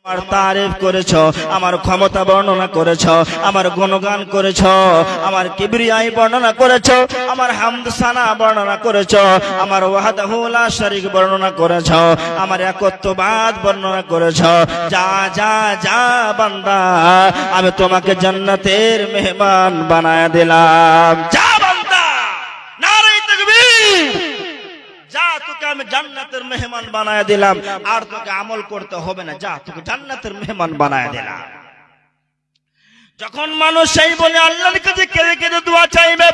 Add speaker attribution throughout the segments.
Speaker 1: আমার তারিফ করেছ, আমার ক্ষমতা বর্ণনা করেছ, আমার গুণগান করেছ, আমার কিবরিয়াই বর্ণনা করেছ, আমার হামদ সানা বর্ণনা করেছ, আমার ওয়াহদাহু লা শারীক বর্ণনা করেছ, আমার একত্ববাদ বর্ণনা করেছ। যা যা যা বান্দা, আমি তোমাকে জান্নাতের মেহমান বানায় দিলাম। যা বান্দা, নারে তাকবীর। যা, তোকে আমি জান্নাতের মেহমান বানায় দিলাম, আর তোকে আমল করতে হবে না। যা, তোকে জান্নাতের মেহমান বানায় দিলাম। যখন মানুষ সেই বলে আল্লাহর কাছে কেঁদে কেঁদে দোয়া চাইবে,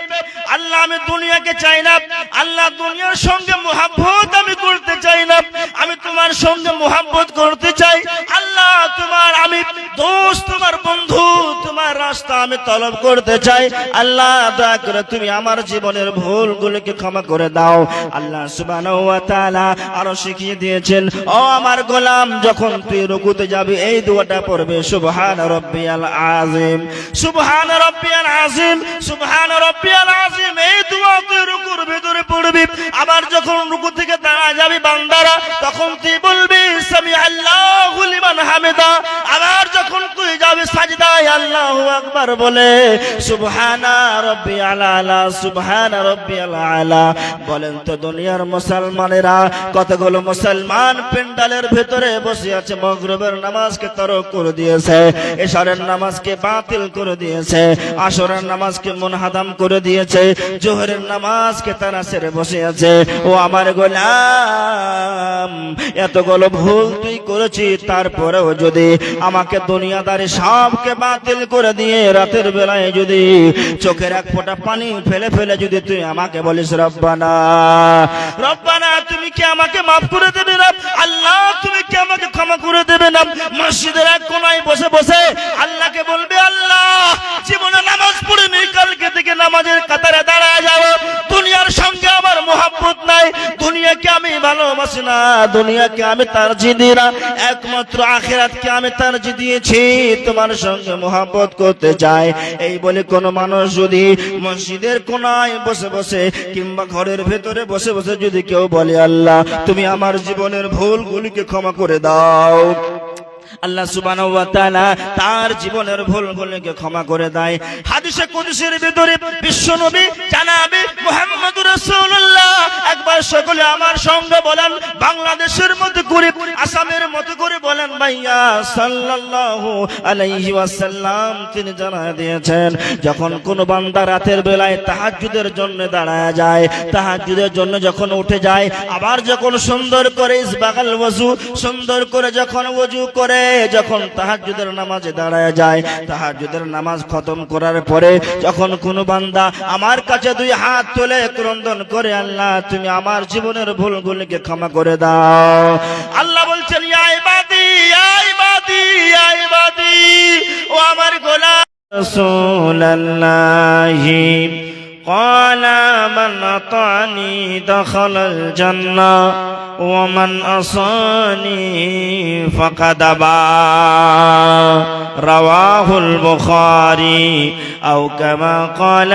Speaker 1: আল্লাহ আমি দুনিয়াকে চাই না, আল্লাহ দুনিয়ার সঙ্গে মুহাব্বত আমি করতে চাই না, আমি তোমার সঙ্গে মুহাব্বত করতে চাই। আল্লাহ তোমার আমি দোস্ত, তোমার বন্ধু, তোমার রাস্তা আমি তলব করতে চাই। আল্লাহ দয়া করে তুমি আমার জীবনের ভুলগুলোকে ক্ষমা করে দাও। আল্লাহ সুবহানাহু ওয়া তাআলা আরো শিখিয়ে দিয়েছেন, ও আমার গোলাম, যখন তুই রুকুতে যাবি এই দোয়াটা পড়বে, সুবহান রাব্বিয়াল আযীম, সুবহান রাব্বিয়াল আযীম, সুবহান রাব্বিয়াল আযীম। এই দোয়া তুই রুকুর ভিতরে পড়বি। আবার যখন রুকু থেকে দাঁড়া যাবি বান্দারা, তখন তুই বলবি সামি আল্লাহু লিমান হামিদা। আবার যখন তুই যাবি সাজদায়, আল্লাহু আকবার বলে সুবহানা রাব্বিয়াল আলা, সুবহানা রাব্বিয়াল আলা। বলেন তো দুনিয়ার মুসলমানেরা, কতগুলো মুসলমান পেন্ডালের ভিতরে বসে আছে, মাগরিবের নামাজকে তরক করে দিয়েছে, এশারের নামাজকে বাতিল করে দিয়েছে, আসরের নামাজকে মুনহাদাম করে দিয়েছে, জোহরের নামাজকে তারা ছেড়ে বসে আছে। ও আমার গোলাম, এতগুলো ভুল তুই করেছিস, তারপরেও যদি আমাকে দুনিয়াদারি সবকে বাতিল করে দিয়ে রাতের বেলায় যদি চোখের এক ফোঁটা পানি ফেলে ফেলে যদি তুই আমাকে বলিস রব্বানা, রব্বানা, তুমি কি আমাকে মাফ করে দেবে না? আল্লাহ তুমি কি আমাকে ক্ষমা করে দেবে না? মসজিদের এক কোনায় বসে বসে আল্লাহকে বলবে, আল্লাহ জীবনে নামাজ পড়িনি, কালকে থেকে নামাজের কাতারে দাঁড়ায় যাব। দুনিয়ার সঙ্গে আমার মোহাব্বত নাই, দুনিয়াকে আমি ভালোবাসি না, দুনিয়াকে আমি তারজিহ দিই না, একমাত্র আখিরাতকে আমি তারজিহ দিয়েছি, তোমার সঙ্গে মোহাব্বত করতে চাই। এই বলে কোন মানুষ যদি মসজিদের কোনায় বসে বসে কিংবা ঘরের ভেতরে বসে বসে যদি কেউ বলে, আল্লাহ তুমি আমার জীবনের ভুলগুলিকে ক্ষমা করে দাও, আল্লাহ সুবহানাহু ওয়া তাআলা তার জীবনের ভুলগুলোকে ক্ষমা করে দেয়। হাদিসে কুদসির ভিতরে বিশ্বনবী জানাবে মুহাম্মদুর রাসূলুল্লাহ, একবার সকলে আমার সঙ্গে বলেন, বাংলাদেশের মতো করে, আসামের মতো করে বলেন, ভাইয়া সাল্লাল্লাহু আলাইহি ওয়াসাল্লাম তিনি জানায় দিয়েছেন, যখন কোন বান্দা রাতের বেলায় তাহাজ্জুদের জন্য দাঁড়ায় যায়, তাহাজ্জুদের জন্য যখন উঠে যায়, আবার যখন সুন্দর করে ইসবাগাল ওযু, সুন্দর করে যখন ওযু করে যখন তাহাজ্জুদের নামাজে দাঁড়ায় যায়, তাহাজ্জুদের নামাজ খতম করার পরে যখন কোন বান্দা আমার কাছে দুই হাত তুলে ক্রন্দন করে, আল্লাহ তুমি আমার জীবনের ভুলগুলোকে ক্ষমা করে দাও, আল্লাহ বলছেন, ইয়া ইবাদি, ইয়া ইবাদি, ইয়া ইবাদি, ও আমার গোলাম। রাসূলুল্লাহি قال من أطعني دخل الجنة ومن عصاني فقد أبى رواه البخاري أو كما قال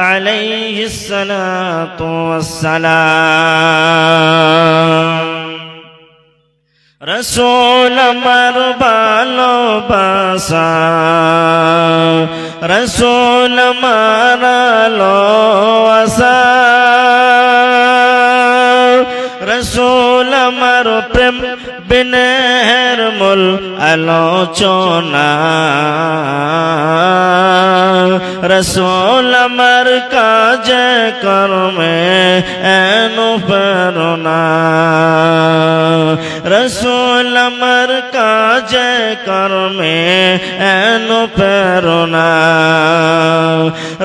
Speaker 1: عليه الصلاة والسلام। রসুল আমার ভালোবাসা, রসুল আমার ভালোবাসা, রসুল আমার প্রেম বিনের মূল আলোচনা, রসুল আমার কাজে কর্মে অনুপ্রেরণা, রসুল আমার কাজে কর্মে অনুপ্রেরণা,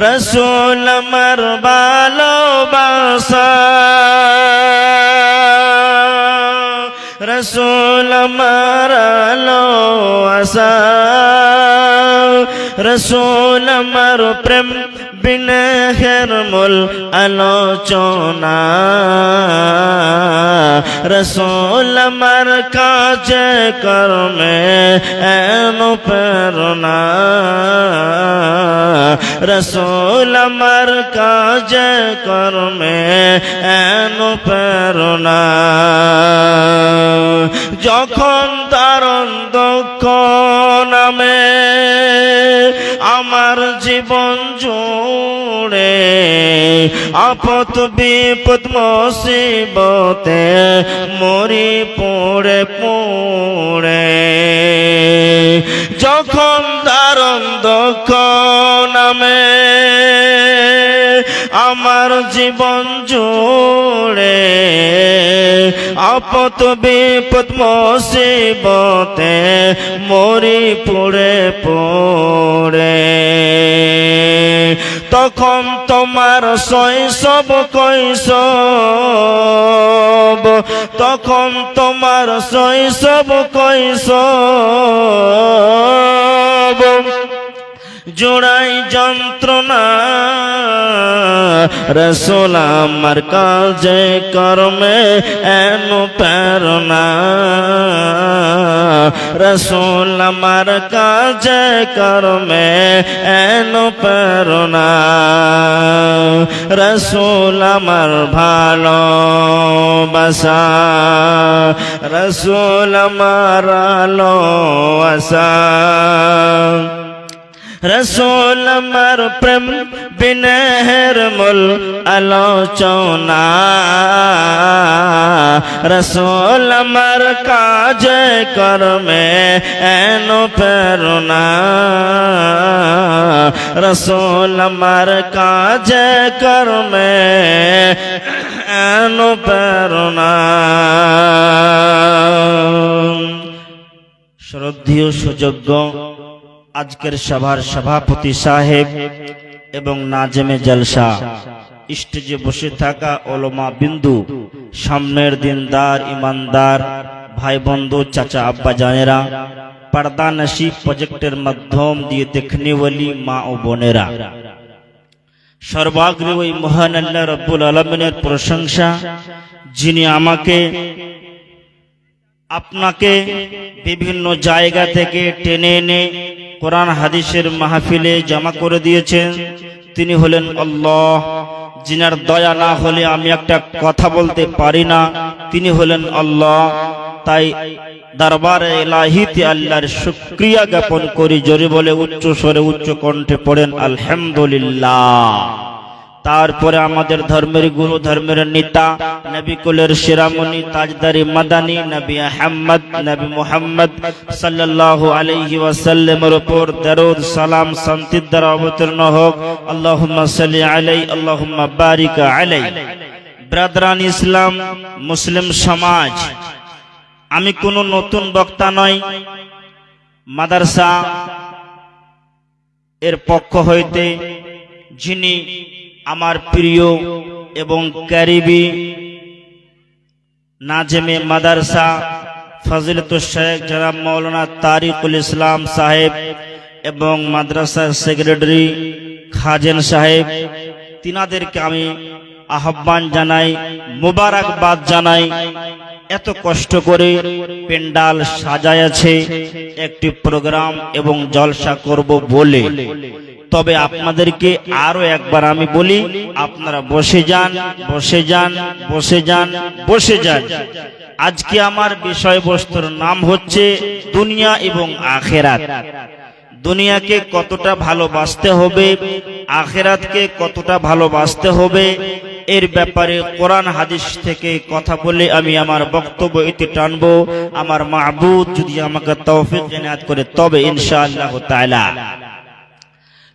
Speaker 1: রসুল আমার ভালোবাসা, রসুল আমার ভালোবাসা, রসুল আমার প্রেম বিনহের মূল আলোচনা, রসুল আমার কাজে কর্মে অনুপ্রেরণা, রসুল আমার কাজে কর্মে অনুপ্রেরণা। যখন তার দুঃখ নামে আমার জীবন জুড়ে আপদ বিপদ মুসিবতে মরি পড়ে পড়ে যখন দারুণ দুঃখ নামে আমার জীবন জুড়ে আপদ বিপদ মুসিবতে মরি পড়ে পড়ে তখন তোমার শৈশব কৈশব তখন তোমার শৈশব কৈশব জোড়াই যন্ত্রণা রাসূল আমার কাজে কর্মে অনুপ্রেরণা রাসূল আমার কাজে কর্মে অনুপ্রেরণা রাসূল আমার ভালোবাসা রাসূল আমার আলো আশা রাসূল আমার প্রেম বিনয়ের মূল আলোচনা রাসূল আমার কাজে কর্মে অনুপ্রেরণা রাসূল আমার কাজে কর্মে অনুপ্রেরণা শ্রদ্ধেয় সুযোগ্য আজকের সভার সভাপতি সাহেব এবং নাজেমে জলসা স্টেজে বসে থাকা ওলামা বিন্দু সামনের দিনদার ইমানদার ভাই বন্ধু চাচা আব্বা জানেরা पर्दा नशीब प्रोजेक्टर माध्यम दिए देखने वाली माँ और बोनेरा सर्वाग्रे ওই মহান আল্লাহ রব্বুল আলামিনের প্রশংসা যিনি আমাকে আপনাকে বিভিন্ন জায়গা থেকে টেনে এনে কোরআন হাদিসের মাহফিলে জমা করে দিয়েছেন তিনি হলেন আল্লাহ जिनार दया ना होले आमी एकटा कथा बोलते पारी ना तिनी हलेन अल्लाह ताई दरबारे इलाहीते आल्लाहर शुक्रिया ज्ञापन करी जोरे बोले उच्च स्वरे उच्च कण्ठे पड़ेन आलহামদুলিল্লাহ तारपरे आमादेर धर्मेर गुरु धर्मेर नेता नबी कुलेर शिरामणि ताजदारी मदानी नबी अहमद नबी मुहम्मद सल्लल्लाहु अलैहि वसल्लमेर उपर दरूद सालाम शांतिर द्वारा अवतीर्ण होक अल्लाहुम्मा सल्ली अलैहि अल्लाहुम्मा बारिक अलैहि ब्रादरान इस्लाम मुस्लिम समाज आमी कोनो नतून बक्ता नई माद्रासा एर पक्ष हইতে যিনি আমার প্রিয় এবং কারিবি নাজেমে মাদ্রাসা ফজিলতুল শেখ জনাব মাওলানা তারিকুল ইসলাম সাহেব এবং মাদ্রাসা সেক্রেটারি খাজেন সাহেব তিনাদেরকে আমি আহ্বান জানাই মোবারকবাদ জানাই এত কষ্ট করে পেন্ডাল সাজায়াছে একটি প্রোগ্রাম এবং জলসা করব বলে তবে আপনাদেরকে আরো একবার আমি বলি আপনারা বসে যান বসে যান বসে যান বসে যান আজকে আমার বিষয়বস্তুর নাম হচ্ছে দুনিয়া এবং আখিরাত দুনিয়াকে কতটা ভালোবাসতে হবে আখিরাতকে কতটা ভালোবাসতে হবে এর ব্যাপারে কোরআন হাদিস থেকে কথা বলে আমি আমার বক্তব্য এতে টানবো আমার মাহবুব যদি আমাকে তৌফিক ইনায়াত করে তবে ইনশাআল্লাহ তাআলা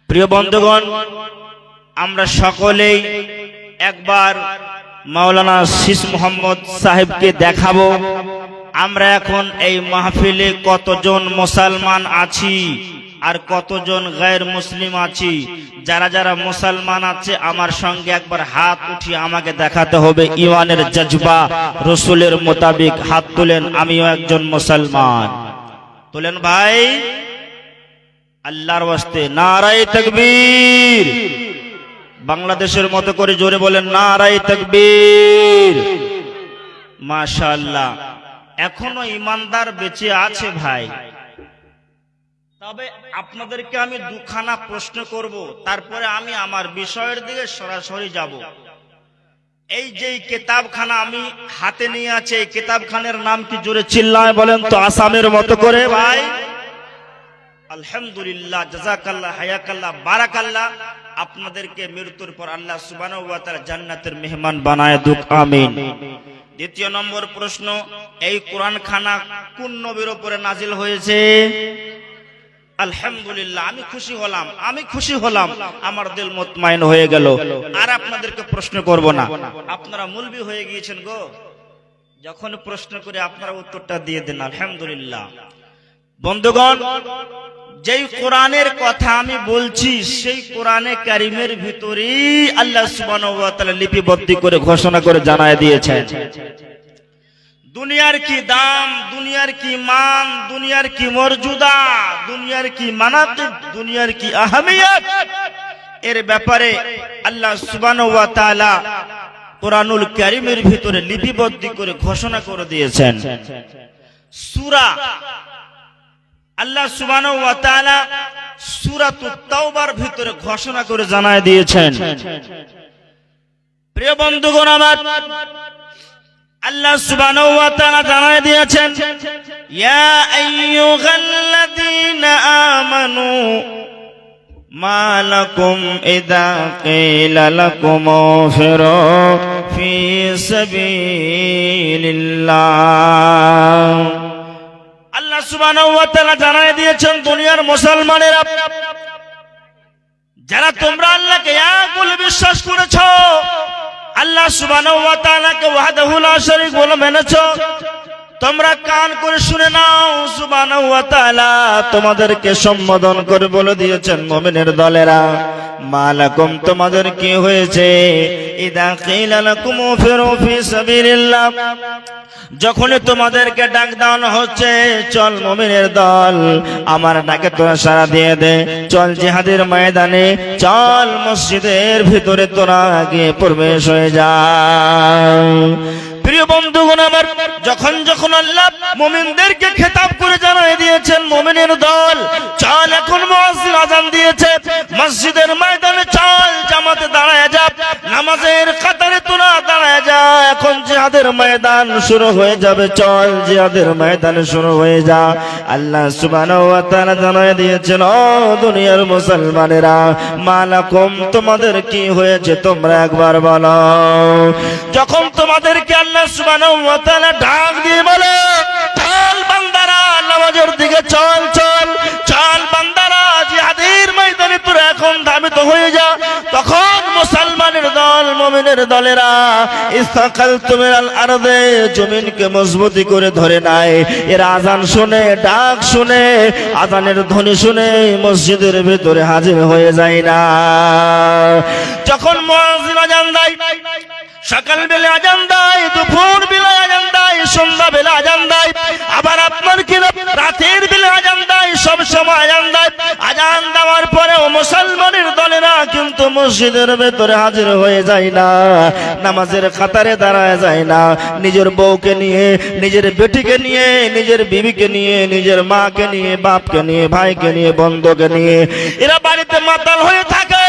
Speaker 1: প্রিয় বন্ধুগণ আমরা সকলেই একবার মাওলানা শীষ মোহাম্মদ সাহেবকে দেখাবো আমরা এখন এই মাহফিলে কতজন মুসলমান আছি আর কতজন গায়র মুসলিম আছি যারা যারা মুসলমান আছে আমার সঙ্গে একবার হাত উঠিয়ে আমাকে দেখাতে হবে ঈমানের জজবা রাসূলের মোতাবেক হাত তুলেন আমিও একজন মুসলমান তুলেন ভাই আল্লাহর ওয়াস্তে নারায়ে তাকবীর বাংলাদেশের মতো করে জোরে বলেন নারায়ে তাকবীর মাশাআল্লাহ এখনো ঈমানদার বেঁচে আছে ভাই তবে আপনাদেরকে আমি দুখানা প্রশ্ন করব তারপরে আমি আমার বিষয়ের দিকে সরাসরি যাব এই যে কিতাবখানা আমি হাতে নিয়ে আছে এই কিতাবখানার নাম কি জোরে চিল্লায় বলেন তো আসামের মতো করে ভাই আলহামদুলিল্লাহ, জাযাকাল্লাহ, হায়াকাল্লাহ, বারাকাল্লাহ। আপনাদেরকে মৃত্যুর পর আল্লাহ সুবহানাহু ওয়া তাআলা জান্নাতের মেহমান বানায় দুক, আমিন। দ্বিতীয় নম্বর প্রশ্ন, এই কোরআন খানা কোন নবীর উপরে নাজিল হয়েছে? আলহামদুলিল্লাহ, আমি খুশি হলাম, আমার দিল মুতমাইন হয়ে গেল। আর আপনাদেরকে প্রশ্ন করব না, আপনারা মুলবি হয়ে গিয়েছেন গো। যখন প্রশ্ন করে আপনারা উত্তরটা দিয়ে দেন। আলহামদুলিল্লাহ। বন্ধুগণ, যেই কোরআনের কথা আমি বলছি সেই কোরআনে কারিমের ভিতরেই আল্লাহ সুবহানাহু ওয়া তাআলা লিপিবদ্ধ করে ঘোষণা করে জানায় দিয়েছেন দুনিয়ার কি দাম, দুনিয়ার কি মান, দুনিয়ার কি মর্যাদা, দুনিয়ার কি মানাকিব, দুনিয়ার কি আহমিয়ত, এর ব্যাপারে আল্লাহ সুবহানাহু ওয়া তাআলা কোরআনুল কারীমের ভিতরে লিপিবদ্ধ করে ঘোষণা করে দিয়েছেন। সূরা আল্লাহ সুবহানাহু ওয়া তাআলা সূরাতুত তাওবার ভিতরে ঘোষণা করে জানায় দিয়েছেন। প্রিয় বন্ধুগণ আমার, আল্লাহ সুবহানাহু ওয়া তাআলা জানায় দিয়েছেন, ইয়া আইয়ুহাল্লাযীনা আমানু মা লাকুম ইযা কিলা লাকুম ফিরু ফি সাবিলিল্লাহ। আল্লাহ সুবহানাহু ওয়া তাআলা জানায় দিয়েছেন, দুনিয়ার মুসলমানেরা যারা তোমরা আল্লাহকে এক বলে বিশ্বাস করেছো, আল্লাহ সুবহানাহু ওয়া তাআলাকে ওয়াহদাহু লা শারীক বলে মেনেছো, তোমরা কান করে শুনে নাও, সুবহানাহু ওয়া তাআলা তোমাদেরকে সম্বোধন করে বলে দিয়েছেন, মুমিনের দলেরা, মালাকুম তোমাদের কি হয়েছে, ইযা কিলা লাকুম ফিরু ফি সাবিলিল্লাহ, যখন তোমাদেরকে ডাক দেওয়ানো হচ্ছে, চল মুমিনের দল আমার ডাকে তোরা সাড়া দিয়ে দে, চল জিহাদের ময়দানে, চল মসজিদের ভিতরে তোরা গিয়ে প্রবেশ হয়ে যা। প্রিয় বন্ধুগণ আমার, যখন যখন আল্লাহ মুমিনদেরকে খেতাব করে জানায় দিয়েছেন, মুমিনের দল চল, এখন মুয়াজ্জিন আযান দিয়েছে, মসজিদের ময়দানে চল, জামাতে দাঁড়ায় যা, নামাজের কাতারে তোরা দাঁড়ায় যা, এখন জিহাদের ময়দান শুরু হয়ে যাবে, চল জিহাদের ময়দানে শুরু হয়ে যা। আল্লাহ সুবহানাহু ওয়া তাআলা জানায় দিয়েছেন, ও দুনিয়ার মুসলমানেরা, মালাকুম তোমাদের কি হয়েছে তোমরা একবার বলো। যখন তোমাদেরকে আল্লাহ সুবহানাহু ওয়া তাআলা ডাক দিয়ে বলে, চল বান্দারা নামাজের দিকে চল, চল চল বান্দারা জিহাদের ময়দানে তোরা এখন ধাবিত হয়ে যা, তখন মুসলমানের দল, মুমিনের দলেরা ইস্তাকালতুম মিনাল আরদে, জমিনকে মজবুতি করে ধরে নাই। এর আযান শুনে, ডাক শুনে, আযানের ধ্বনি শুনে মসজিদের ভিতরে হাজির হয়ে যায় না। যখন মুয়াজ্জিন আযান দেয়, সকাল বেলা আযান দেয়, দুপুর বেলা আযান দেয়, সন্ধ্যা বেলা আযান দেয়, আবার আপনার কি রাতের বেলা আযান দেয়, সব সময় আযান দেয়। আযান দেওয়ার পরেও মুসলমানের দলেরা কিন্তু মসজিদের ভেতরে হাজির হয়ে যায় না, নামাজের কাতারে দাঁড়ায় যায় না, নিজের বউকে নিয়ে, নিজের বেটিকে নিয়ে, নিজের বিবিকে নিয়ে, নিজের মাকে নিয়ে, বাপকে নিয়ে, ভাইকে নিয়ে, বন্ধুকে নিয়ে এরা বাড়িতে মাতাল হয়ে থাকে,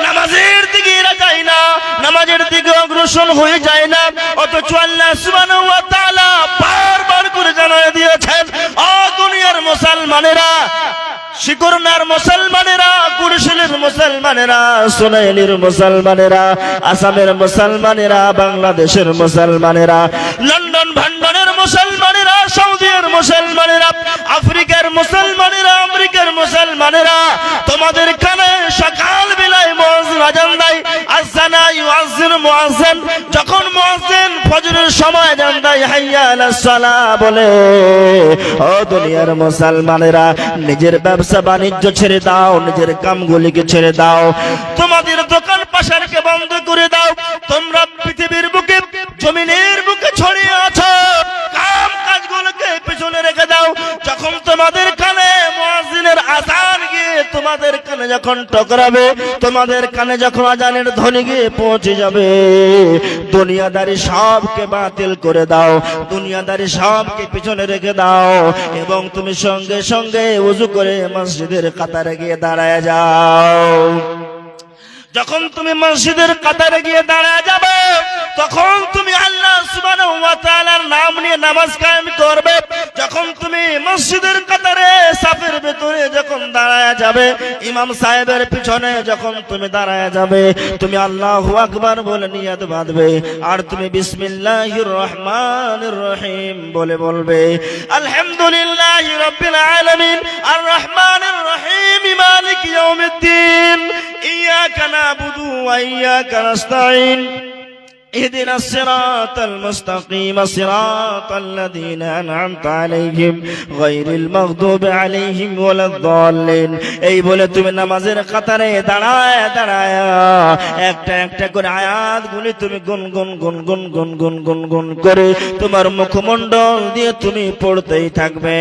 Speaker 1: নামাজের দিকে এরা যায় না, নামাজের দিকে অগ্রসর হয়ে যায় না। অথচ আল্লাহ সুবহানাহু ওয়া তাআলা বারবার করে জানায় দিয়েছেন, ও দুনিয়ার মুসলমানেরা, শিকরনার মুসলমানেরা, কুড়িশালের মুসলমানেরা, সোনাইলির মুসলমানেরা, আসামের মুসলমানেরা, বাংলাদেশের মুসলমানেরা, লন্ডন ভান্ডনের মুসলমানেরা, সৌদির মুসলমানেরা, আফ্রিকার মুসলমানেরা, আমেরিকার মুসলমানেরা, তোমাদের কানে সকাল বেলায় মুয়াজ্জিন আযান দেয়, আযানা ইউআযজিন মুয়াজ্জিন, যখন মুয়াজ্জিন ফজরের সময় আযান দেয়, হাইয়া আলাস সালাহ বলে, ও দুনিয়ার মুসলমানেরা, নিজের ব্যবসা বাণিজ্য ছেড়ে দাও, নিজের কামগুলিকে ছেড়ে দাও, তোমাদের দোকান পাশারকে বন্ধ করে দাও, তোমরা পৃথিবীর বুকে, জমিনের বুকে ছড়িয়ে আছো, কাম কাজগুলোকে পেছনে রেখে দাও। যখন তোমাদের কানে মুয়াজ্জিনের আযান গিয়ে তোমাদের কানে যখন টকরাবে, তোমাদের কানে যখন আযানের ধ্বনি গিয়ে পৌঁছে যাবে, দুনিয়াদারি সবকে বাতিল করে দাও, দুনিয়াদারি সবকে পিছনে রেখে দাও, এবং তুমি সঙ্গে সঙ্গে ওযু করে মসজিদের কাতারে গিয়ে দাঁড়ায় যাও। যখন তুমি মসজিদের কাতারে গিয়ে দাঁড়ায় যাবে, তখন তুমি আল্লাহ সুবহানাহু ওয়া তাআলার নাম নিয়ে নামাজ কায়েম করবে। যখন তুমি মসজিদের কাতারে সাফের ভেতরে যখন দাঁড়ায় যাবে, ইমাম সাহেবের পিছনে যখন তুমি দাঁড়ায় যাবে, তুমি আল্লাহু আকবার বলে নিয়ত বাঁধবে, আর তুমি বিসমিল্লাহির রহমানির রহিম বলে বলবে আলহামদুলিল্লাহি রাব্বিল আলামিন আর রহমানির রহিম মালিকি ইয়াউমিদ্দিন ইয়াকা না'বুদু ওয়া ইয়াকা নাস্তাঈন اهدنا الصراط المستقيم صراط الذين أنعمت عليهم غير المغضوب عليهم ولا الضالين। এই বলে তুমি নামাজের কাতারে দাঁড়ায় দাঁড়ায় একটা একটা করে আয়াতগুলি তুমি গুনগুন গুনগুন গুনগুন গুনগুন করে তোমার মুখমণ্ডল দিয়ে তুমি পড়তেই থাকবে।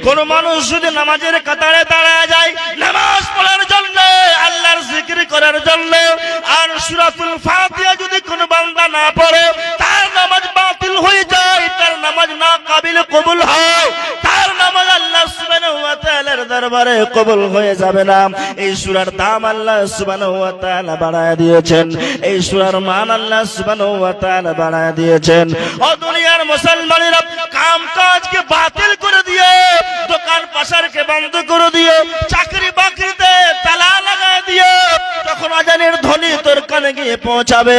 Speaker 1: কোন মানুষ যদি নামাজের কাতারে দাঁড়ায় যায় নামাজ পড়ার জন্য, আল্লাহর জিকির করার জন্য, আর সূরাতুল ফাতিহা যদি কোন বান্দা না পড়ে তার নামাজ বাতিল হয়ে যায়, তার নামাজ না কাবিল কবুল হয়, তার নামাজ আল্লাহ সুবহানাহু ওয়া তাআলার দরবারে কবুল হয়ে যাবে না। এই সূরার দাম আল্লাহ সুবহানাহু ওয়া তাআলা বাড়ায় দিয়েছেন, এই সূরার মান আল্লাহ সুবহানাহু ওয়া তাআলা বাড়ায় দিয়েছেন। ও দুনিয়ার মুসলমানেরা, কাম কাজকে বাতিল করে দিয়ে, দোকান পাশারকে বন্ধ করে দিয়ে, চাকরি বাকরিতে তালা লাগায় দিয়ে তখন আজানের ধ্বনি তোর কানে গিয়ে পৌঁছাবে,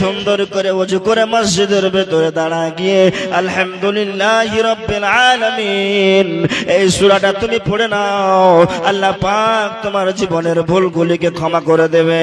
Speaker 1: সুন্দর করে ওযু করে মসজিদের ভেতরে দাঁড়ায় গিয়ে আলহামদুলিল্লাহি রাব্বিল আলামিন এই সূরাটা তুমি পড়ে নাও, আল্লাহ পাক তোমার জীবনের ভুলগুলিকে ক্ষমা করে দেবে।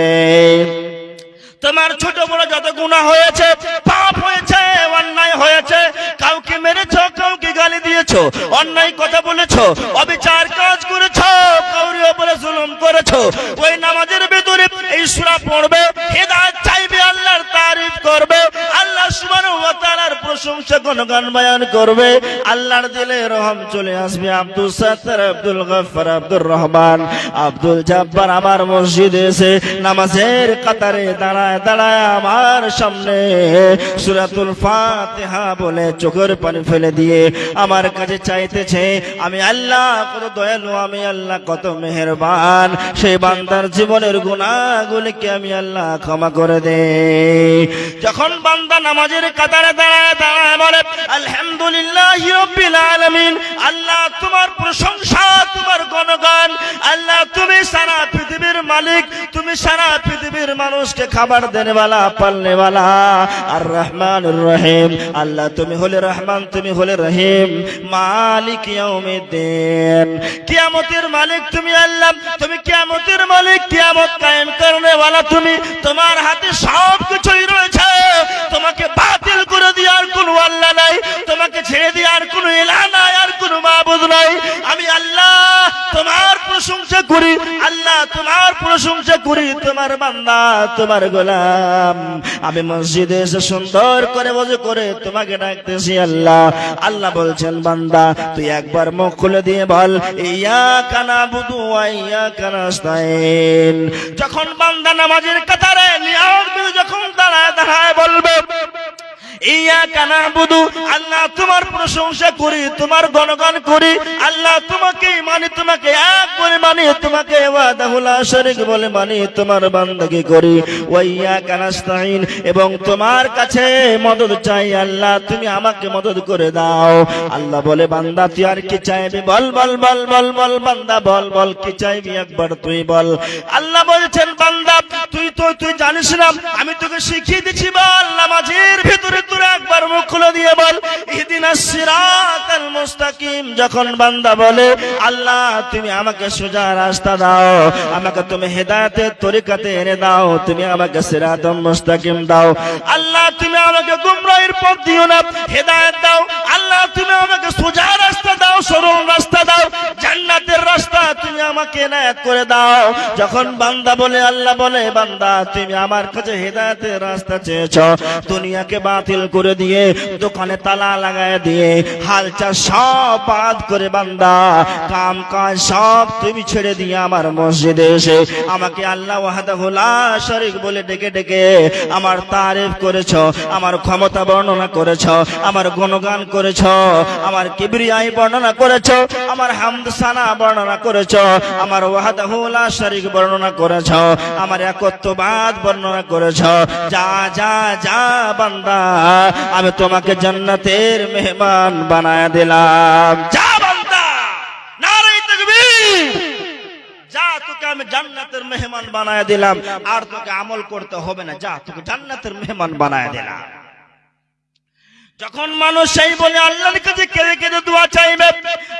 Speaker 1: তোমার ছোট বড় যত গুনাহ হয়েছে, পাপ হয়েছে, অন্যায় হয়েছে, কাউকে মেরেছো, কাউকে গালি দিয়েছো, অন্যায় কথা বলেছো, অবিচার কাজ করেছো, কাউরি উপরে জুলুম করেছো, ওই নামাজের ভিতরে এই সূরা পড়বে, হেদায়েত চাইবে, আল্লাহর তারিফ করবে, আল্লাহ সুবহানাহু ওয়া তাআলার প্রশংসা গুণগান বয়ান করবে, আল্লাহর দিলে রহম চলে আসবে। আব্দুল সাত্তার, আব্দুল গফফার, আব্দুর রহমান, আব্দুল জব্বার আমার মসজিদে এসে নামাজের কাতারে দাঁড়ায় দাঁড়ায় আমার সামনে সূরাতুল ফাতিহা বলে চোখের পানি ফেলে দিয়ে আমার কাছে চাইতেছে, আমি আল্লাহ কত দয়ালু, আমি আল্লাহ কত মেহেরবান, সেই বান্দার জীবনের গুনাহগুলিকে আমি আল্লাহ ক্ষমা করে দেই। যখন বান্দা নামাজের কাতারে দাঁড়ায় দাঁড়ায় বলে আলহামদুলিল্লাহি রাব্বিল আলামিন, আল্লাহ তোমার প্রশংসা, তোমার গুণগান, আল্লাহ তুমি সারা পৃথিবীর মালিক, তুমি সারা পৃথিবীর মানুষকে খাবার দেনেওয়ালা, পালনেওয়ালা, আর রহমানুর রহিম, আল্লাহ তুমি হলে রহমান, তুমি হলে রহিম, মালিক ইয়াউমিদ্দিন, কিয়ামতের মালিক তুমি আল্লাহ, তুমি কিয়ামতের মালিক, কিয়ামত কায়েম করনেওয়ালা তুমি, তোমার হাতে সব কিছুই রয়েছে, তোমাকে বাতিল করে দেওয়ার কোনো আল্লাহ নাই, তোমাকে ছেড়ে দেওয়ার কোনো ইলাহ নাই, আর কোনো মাবুদ নাই। আমি আল্লাহ তোমার প্রশংসা করি, আল্লাহ তোমার প্রশংসা করি, তোমার বান্দা, তোমার গোলাম, আমি মসজিদে এসে সুন্দর করে ওযু করে তোমাকে ডাকতেছি আল্লাহ। আল্লাহ বলছেন বান্দা তুই একবার মুখ খুলে দিয়ে বল ইয়াকা না'বুদু ওয়া ইয়াকা নাস্তাঈন। যখন বান্দা নামাজের কাতারে নিয়ত করে যখন দাঁড়ায় দাঁড়ায় বলবে ইয়াকা না'বুদু, আল্লাহ তোমার প্রশংসা করি, তোমার গুণগান করি, আল্লাহ তোমাকে মানি, তোমাকে এক বলে মানি, তোমাকে ওয়াহদাহু লা শারীক বলে মানি, তোমার বান্দাগি করি, ওয়া ইয়াকা নাস্তাঈন, এবং তোমার কাছে মদদ চাই, আল্লাহ তুমি আমাকে মদদ করে দাও। আল্লাহ বলে বান্দা তুই আর কি চাইবি, বল বল বল বল বল, বান্দা বল বল কি চাইবি, একবার তুই বল। আল্লাহ বলছেন বান্দা তুই জানিস না, আমি তোকে শিখিয়ে দিচ্ছি, বল নামাজের ভিতরে তোরা একবার মুখ খুলে দিয়ে বল ইহদিনাস সিরাতাল মুস্তাকিম। যখন বান্দা বলে আল্লাহ তুমি আমাকে সোজা রাস্তা দাও, আমাকে তুমি হেদায়েতের তরিকাতে এনে দাও, তুমি আমাকে সিরাতাল মুস্তাকিম দাও, আল্লাহ তুমি আমাকে গুমরাহির পথ দিও না, হেদায়েত দাও, আল্লাহ তুমি আমাকে সোজা রাস্তা দাও, সরল রাস্তা দাও, জান্নাতের রাস্তা তুমি আমাকে এনায়েত করে দাও। যখন বান্দা বলে আল্লাহ বলে বান্দা তুমি আমার কাছে হেদায়েতের রাস্তা চেয়েছো, দুনিয়াকে বাতিল করে দিয়ে, দোকানে তালা লাগায় দিয়ে, হাল চাষ সব বাদ করে বান্দা কাম কাজ সব তুমি ছেড়ে দিয়ে আমার মসজিদে এসে আমাকে আল্লাহ ওয়াহদাহু লা শারীক বলে ডেকে ডেকে আমার তারিফ করেছো, আমার ক্ষমতা বর্ণনা করেছো, আমার গুণগান করেছো, আমার কিবরিয়াই বর্ণনা করেছো, আমার হামদ সানা বর্ণনা করেছো, আমার ওয়াহদাহু লা শারীক বর্ণনা করেছো, আমার একত্ববাদ বর্ণনা করেছো। যা যা যা বান্দা আমি তোমাকে জান্নাতের মেহমান বানায় দিলাম, যা বান্দা। নারে তাকবীর, আমি জান্নাতের মেহমান বানায় দিলাম, আর তোকে আমল করতে হবে না, যা তোকে জান্নাতের মেহমান বানায় দিলাম। যখন মানুষ সেই বলে আল্লাহর কাছে কেঁদে কেঁদে দোয়া চাইবে,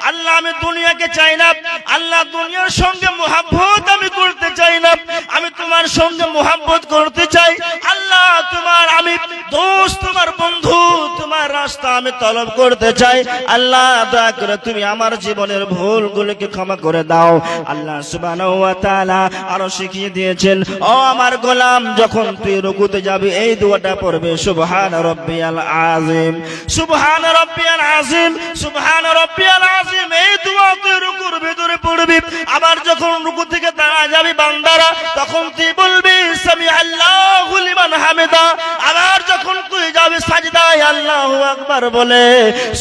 Speaker 1: আল্লাহ আমি দুনিয়াকে চাই না, আল্লাহ দুনিয়ার সঙ্গে মুহাব্বত আমি করতে চাই না, আমি তোমার সঙ্গে মুহাব্বত করতে চাই। আল্লাহ তোমার আমি দোস্ত, তোমার বন্ধু, তোমার রাস্তা আমি তলব করতে চাই। আল্লাহ দয়া করে তুমি আমার জীবনের ভুলগুলোকে ক্ষমা করে দাও। আল্লাহ সুবহানাহু ওয়া তাআলা আরো শিখিয়ে দিয়েছেন, ও আমার গোলাম, যখন তুই রুকুতে যাবি এই দোয়াটা পড়বে, সুবহান রাব্বিয়াল আযীম, সুবহান রাব্বিয়াল আযীম, সুবহান রাব্বিয়াল আযীম। এই দোয়া তুই রুকুর ভিতরে পড়বি। আবার যখন রুকু থেকে দাঁড়া যাবি বান্দারা, তখন তুই বলবি সামি আল্লাহু লিমান হামিদা। আবার যখন তুই যাবি সাজদায় আল্লাহু আকবার বলে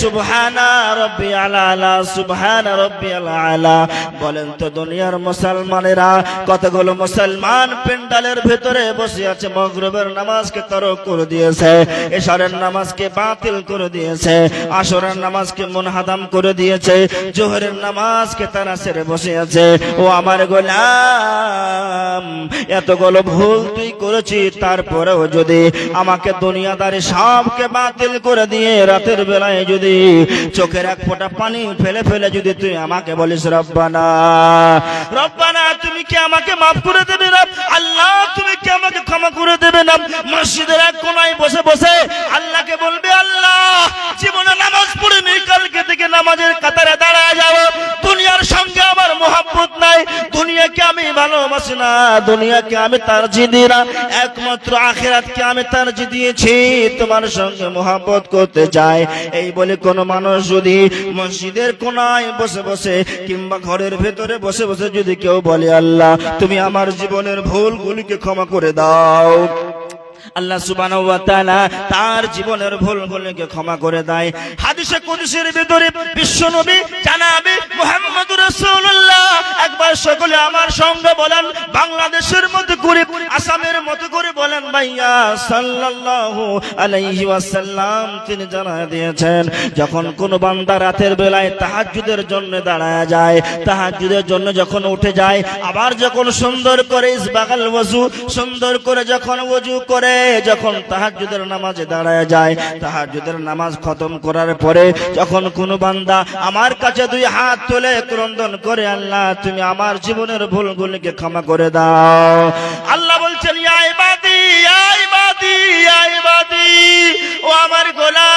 Speaker 1: সুবহানা রাব্বিয়াল আলা, সুবহানা রাব্বিয়াল আলা। বলেন তো দুনিয়ার মুসলমানেরা, কতগুলো মুসলমান পেন্ডালের ভিতরে বসে আছে, মাগরিবের নামাজকে তরক করে দিয়েছে, এশারের নামাজকে বাতিল করে দিয়েছে, আসরের নামাজকে মুনহাদাম করে দিয়েছে, জোহরের নামাজকে তারা ছেড়ে বসে আছে। ও আমার গোলাম, এতগুলো ভুল তুই করেছিস, তারপরেও যদি আমাকে দুনিয়াদারি সবকে বাতিল করে দিয়ে রাতের বেলায় যদি চোখের এক ফোঁটা পানি ফেলে ফেলে যদি তুই আমাকে বলিস রব্বানা, রব্বানা, তুমি কি আমাকে মাফ করে দেবে না? আল্লাহ তুমি কি আমাকে ক্ষমা করে দেবে না? মসজিদের এক কোনায় বসে বসে আল্লাহকে বলবে, আল্লাহ জীবনে নামাজ পড়িনি, কালকে থেকে নামাজের কাতারে দাঁড়ায় যাব। দুনিয়ার সঙ্গে আমার মোহাব্বত নাই, দুনিয়াকে আমি ভালোবাসি না, দুনিয়াকে আমি তারজিহ দিই না, একমাত্র আখিরাতকে আমি তারজিহ দিয়েছি, তোমার সঙ্গে মোহাব্বত করতে চাই। এই বলে কোন মানুষ যদি মসজিদের কোনায় বসে বসে কিংবা ঘরের ভেতরে বসে বসে যদি কেউ বলে, আল্লাহ তুমি আমার জীবনের ভুলগুলিকে ক্ষমা করে দাও, আল্লাহ সুবহানাহু ওয়া তাআলা তার জীবনের ভুলগুলোকে ক্ষমা করে দেয়। হাদিসে কুদসির ভিতরে বিশ্বনবী জানাবে মুহাম্মদুর রাসূলুল্লাহ, একবার সকলে আমার সঙ্গে বলেন, বাংলাদেশের মধ্যে করে আসামের মতো করে বলেন, ভাইয়া সাল্লাল্লাহু আলাইহি ওয়াসাল্লাম তিনি জানায় দিয়েছেন, যখন কোন বান্দা রাতের বেলায় তাহাজ্জুদের জন্য দাঁড়ায় যায়, তাহাজ্জুদের জন্য যখন উঠে যায়, আবার যখন সুন্দর করে ইসবাগাল ওযু, সুন্দর করে যখন ওযু করে যখন তাহাজ্জুদের নামাজে দাঁড়ায় যায়, তাহাজ্জুদের নামাজ খতম করার পরে যখন কোন বান্দা আমার কাছে দুই হাত তুলে ক্রন্দন করে, আল্লাহ তুমি আমার জীবনের ভুলগুলোকে ক্ষমা করে দাও, আল্লাহ বলছেন, ইয়া ইবাদি, ইয়া ইবাদি, ইয়া ইবাদি, ও আমার গোলাম।